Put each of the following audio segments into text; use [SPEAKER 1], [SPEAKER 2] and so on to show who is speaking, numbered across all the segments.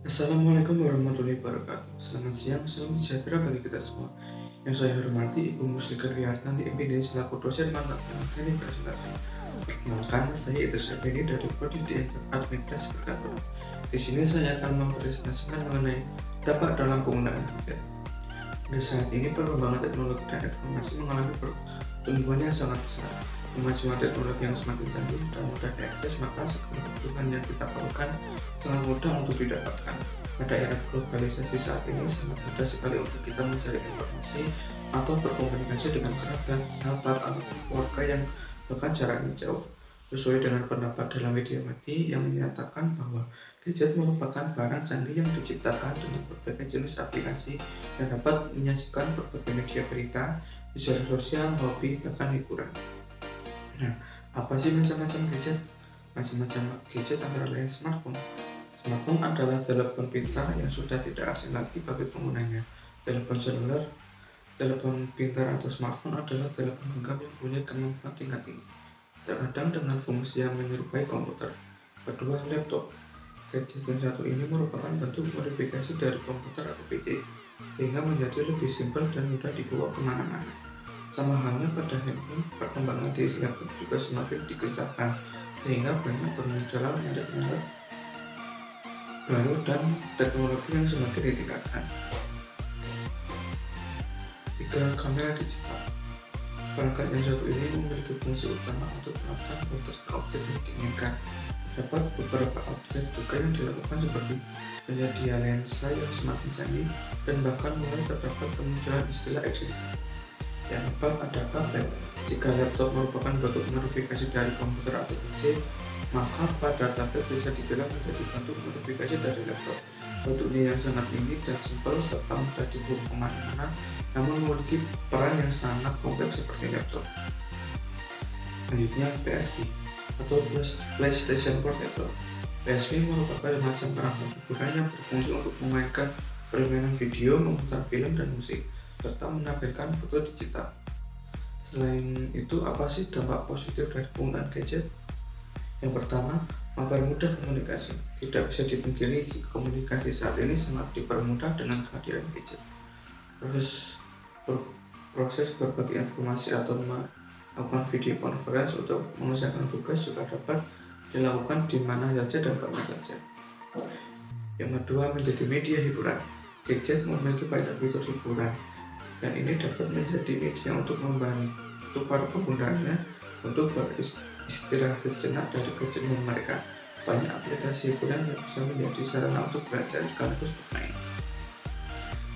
[SPEAKER 1] Assalamualaikum warahmatullahi wabarakatuh. Selamat siang, salam sejahtera bagi kita semua. Yang saya hormati Ibu Muslika Riyartanti MPD selaku dosen mata pelajaran teknik presentasi. Perkenalkan, saya Idris Effendi dari Prodi Administrasi Perkantoran. Di sini saya akan mempresentasikan mengenai dampak dalam penggunaan internet. Di saat ini perkembangan teknologi dan informasi mengalami pertumbuhan yang sangat besar. Kemajuan teknologi yang semakin canggih dan mudah diakses, maka segala kebutuhan yang kita perlukan sangat mudah untuk didapatkan. Pada era globalisasi saat ini sangat mudah sekali untuk kita mencari informasi atau berkomunikasi dengan kerabat, sahabat, atau keluarga yang bahkan jaraknya jauh. Sesuai dengan pendapat dalam media mati yang menyatakan bahwa gadget merupakan barang canggih yang diciptakan dengan berbagai jenis aplikasi yang dapat menyajikan berbagai media berita, media sosial, hobi, bahkan hiburan. Nah, apa sih macam-macam gadget? Macam-macam gadget antara lain smartphone. Smartphone adalah telepon pintar yang sudah tidak asing lagi bagi penggunanya. Telepon seluler, telepon pintar atau smartphone adalah telepon genggam yang punya kemampuan tingkat tinggi, terkadang dengan fungsi yang menyerupai komputer. Kedua, laptop. Gadget yang satu ini merupakan bentuk modifikasi dari komputer atau PC, sehingga menjadi lebih simpel dan mudah dibawa kemana-mana. Sama halnya pada handphone, perkembangan di laptop juga semakin dikejarkan, sehingga banyak bermunculan merek-merek baru dan teknologi yang semakin ditingkatkan. 3. Kamera digital. Perangkat yang satu ini memiliki fungsi utama untuk melakukan foto objek yang diinginkan. Terdapat beberapa objek juga yang dilakukan seperti penyedia lensa yang semakin canggih dan bahkan mulai terdapat kemunculan istilah XD. Yang keempat ada tablet. Jika laptop merupakan bentuk modifikasi dari komputer atau PC, maka pada tablet bisa dibilang menjadi bentuk modifikasi dari laptop. Bentuknya yang sangat mini dan simpel serta mudah dibawa kemana-mana, namun memiliki peran yang sangat kompleks seperti laptop. Selanjutnya PSP atau PlayStation Portable. PSP merupakan macam perangkat hiburan yang berfungsi untuk memainkan permainan video, memutar film dan musik, serta menampilkan foto digital. Selain itu, apa sih dampak positif dari penggunaan gadget? Yang pertama, mempermudah komunikasi. Tidak bisa dipungkiri jika komunikasi saat ini sangat dipermudah dengan kehadiran gadget. Proses berbagi informasi atau melakukan video conference untuk mengerjakan tugas juga dapat dilakukan di mana saja dan kapan saja. Yang kedua, menjadi media hiburan. Gadget memiliki banyak fitur hiburan, dan ini dapat menjadi media untuk membantu para penggunanya untuk beristirahat sejenak dari kejenuhan mereka. Banyak aplikasi hiburan yang bisa menjadi sarana untuk belajar sekaligus bermain.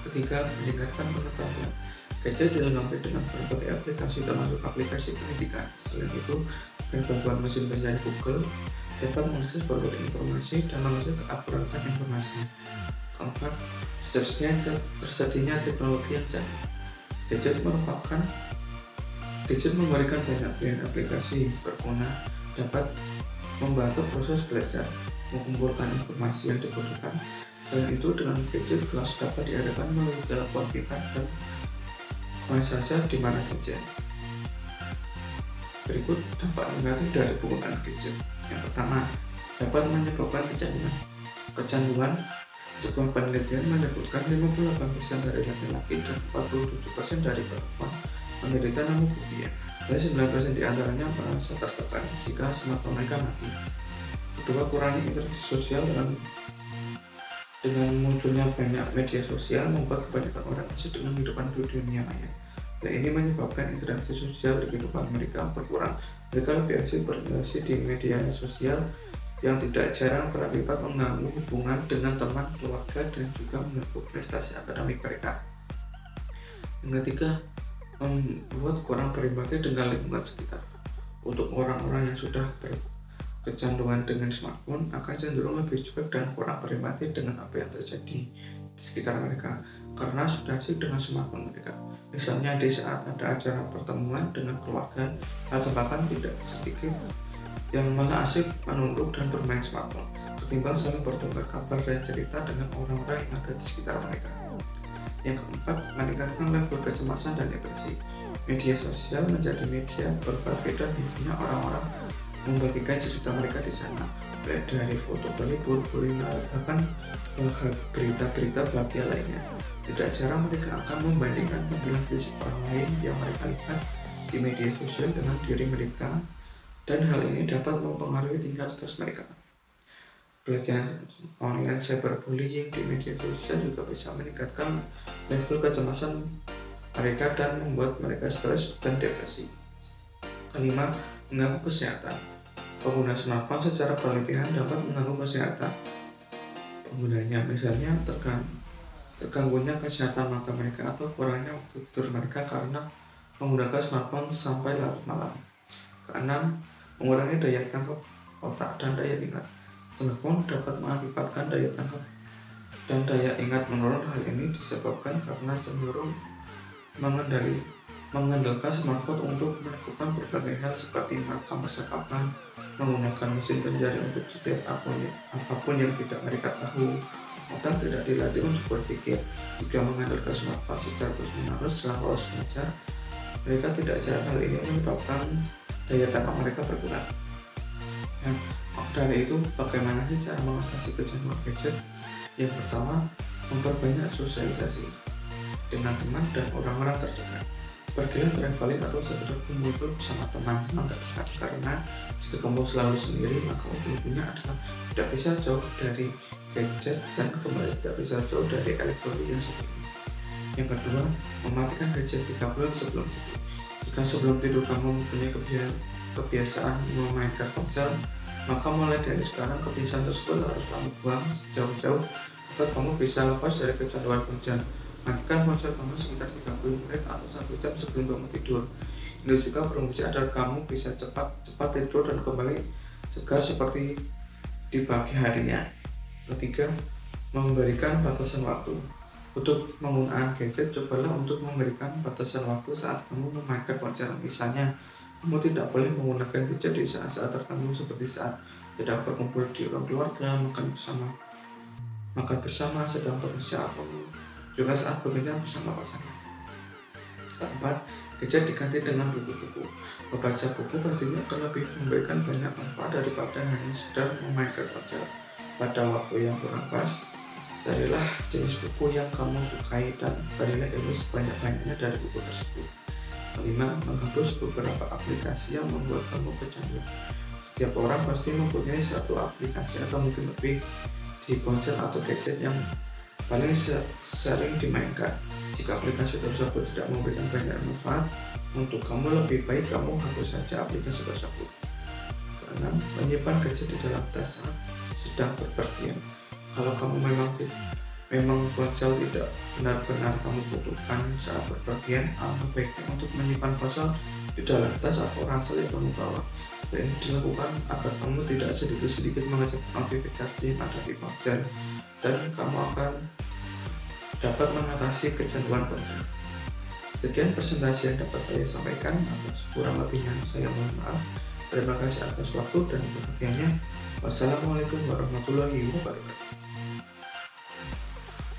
[SPEAKER 1] Ketiga, meningkatkan pengetahuan. Gadget dilengkapi dengan berbagai aplikasi termasuk aplikasi pendidikan. Selain itu, dengan bantuan mesin pencari Google dapat mengakses berbagai informasi dan mengakses keakuratan informasi. Keempat, tersedianya teknologi yang canggih. Gadget memberikan banyak pilihan aplikasi berguna, dapat membantu proses belajar, mengumpulkan informasi yang dibutuhkan. Selain itu, dengan gadget kelas dapat diadakan melalui telepon pintar dan kemana saja di mana saja. Berikut dampak negatif dari penggunaan gadget. Yang pertama, dapat menyebabkan kecanduan. Sebuah penelitian menyebutkan 58% dari laki-laki dan 47% dari perempuan menderita nomofobia, dan 9% diantaranya merasa tertekan jika smartphone mereka mati. Kedua, kurangnya interaksi sosial. Dengan munculnya banyak media sosial membuat kebanyakan orang asik dengan kehidupan di dunia maya. Dan ini menyebabkan interaksi sosial di kehidupan mereka berkurang. Mereka lebih asik berinteraksi di media sosial yang tidak jarang berakibat mengganggu hubungan dengan teman, keluarga, dan juga mengganggu prestasi akademik mereka. Yang ketiga, membuat kurang berempati dengan lingkungan sekitar. Untuk orang-orang yang sudah berkecanduan dengan smartphone akan cenderung lebih cuek dan kurang berempati dengan apa yang terjadi di sekitar mereka karena sudah asik dengan smartphone mereka. Misalnya di saat ada acara pertemuan dengan keluarga atau bahkan tidak sedikit yang malah asik menunduk dan bermain smartphone ketimbang saling bertukar kabar dan cerita dengan orang-orang yang ada di sekitar mereka. Yang keempat, meningkatkan level kecemasan dan depresi. Media sosial menjadi media berbagi dan biasanya orang-orang membagikan cerita mereka di sana. baik dari foto pelipur, kuliner, bahkan berita-berita bahagia lainnya. Tidak jarang mereka akan membandingkan tampilan fisik orang lain yang mereka lihat di media sosial dengan diri mereka, dan hal ini dapat mempengaruhi tingkat stres mereka. Pelatihan online cyberbullying di media sosial juga bisa meningkatkan level kecemasan mereka dan membuat mereka stres dan depresi. Kelima, mengganggu kesehatan. Pengguna smartphone secara berlebihan dapat mengganggu kesehatan penggunanya, misalnya terganggunya kesehatan mata mereka atau kurangnya waktu tidur mereka karena menggunakan smartphone sampai larut malam. Keenam, mengurangi daya tangkap otak dan daya ingat. Smartphone dapat mengakibatkan daya tangkap dan daya ingat menurun. Hal ini disebabkan karena cenderung mengandalkan smartphone untuk melakukan berbagai hal seperti merekam percakapan, menggunakan mesin pencari untuk setiap apapun yang tidak mereka tahu. Otak tidak dilatih untuk berpikir. Jika mengandalkan smartphone secara terus-menerus selama proses belajar, mereka tidak jarang hal ini menyebabkan daya tangkap mereka berkurang. Dari itu, bagaimana sih cara mengatasi kecanduan gadget? Yang pertama, memperbanyak sosialisasi dengan teman dan orang-orang terdekat. Pergilah traveling atau sekedar kumpul bersama teman-teman terdekat, karena jika kamu selalu sendiri, maka ujung-ujungnya adalah tidak bisa jauh dari gadget dan kembali tidak bisa jauh dari elektronik yang sebelumnya. Yang kedua, mematikan gadget 3 bulan sebelum tidur. Jika sebelum tidur kamu mempunyai kebiasaan memainkan ponsel, maka mulai dari sekarang kebiasaan tersebut harus kamu buang jauh-jauh agar kamu bisa lepas dari kecanduan ponsel. Matikan ponsel kamu sekitar 30 menit atau 1 jam sebelum kamu tidur. Ini juga berfungsi agar kamu bisa cepat tidur dan kembali segar seperti di pagi harinya. Ketiga, memberikan batasan waktu. Untuk penggunaan gadget, cobalah untuk memberikan batasan waktu saat kamu memainkan ponsel. Misalnya, kamu tidak boleh menggunakan gadget di saat-saat tertentu seperti saat sedang berkumpul di ruang keluarga, makan bersama, sedang bekerja, atau juga saat bekerja bersama pasangan. Keempat, gadget diganti dengan buku-buku. Membaca buku pastinya akan lebih memberikan banyak manfaat daripada hanya sekedar memainkan ponsel. Pada waktu yang kurang pas, carilah jenis buku yang kamu sukai dan carilah ilmu sebanyak-banyaknya dari buku tersebut. Kelima, menghapus beberapa aplikasi yang membuat kamu kecanduan. Setiap orang pasti mempunyai satu aplikasi atau mungkin lebih di ponsel atau gadget yang paling sering dimainkan. Jika aplikasi tersebut tidak memberikan banyak manfaat untuk kamu, lebih baik kamu hapus saja aplikasi tersebut. Keenam, menyimpan gadget di dalam tas saat sedang berpergian. Kalau kamu memang ponsel tidak benar-benar kamu butuhkan saat berpergian, alangkah baiknya untuk menyimpan ponsel di dalam tas atau ransel yang kamu bawa. Dan ini dilakukan agar kamu tidak sedikit-sedikit mengecek notifikasi yang ada di ponsel, dan kamu akan dapat mengatasi kecanduan ponsel. Sekian presentasi yang dapat saya sampaikan. Atas kurang lebihnya saya mohon maaf. Terima kasih atas waktu dan perhatiannya. Wassalamualaikum warahmatullahi wabarakatuh.